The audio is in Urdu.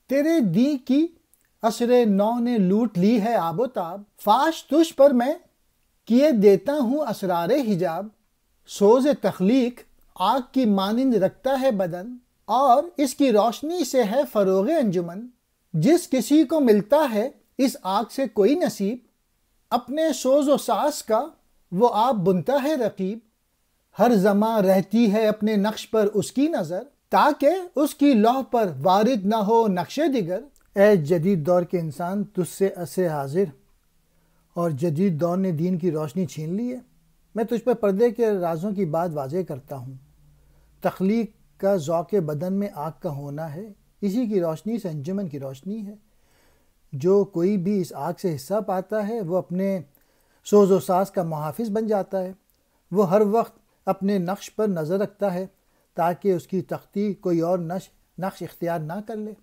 تیرے دی کی عصر نو نے لوٹ لی ہے آب و تاب، فاش تجھ پر میں کیے دیتا ہوں اسرار حجاب۔ سوز تخلیق آگ کی مانند رکھتا ہے بدن، اور اس کی روشنی سے ہے فروغ انجمن۔ جس کسی کو ملتا ہے اس آگ سے کوئی نصیب، اپنے سوز و ساز کا وہ آپ بنتا ہے رقیب۔ ہر زماں رہتی ہے اپنے نقش پر اس کی نظر، تاکہ اس کی لوح پر وارد نہ ہو نقش دیگر۔ اے جدید دور کے انسان، تجھ سے عصر حاضر اور جدید دور نے دین کی روشنی چھین لی ہے۔ میں تجھ پر پردے کے رازوں کی بات واضح کرتا ہوں۔ تخلیق کا ذوق بدن میں آگ کا ہونا ہے، اسی کی روشنی سے انجمن کی روشنی ہے۔ جو کوئی بھی اس آگ سے حصہ پاتا ہے وہ اپنے سوز و ساز کا محافظ بن جاتا ہے۔ وہ ہر وقت اپنے نقش پر نظر رکھتا ہے تاکہ اس کی تختی کوئی اور نقش اختیار نہ کر لے۔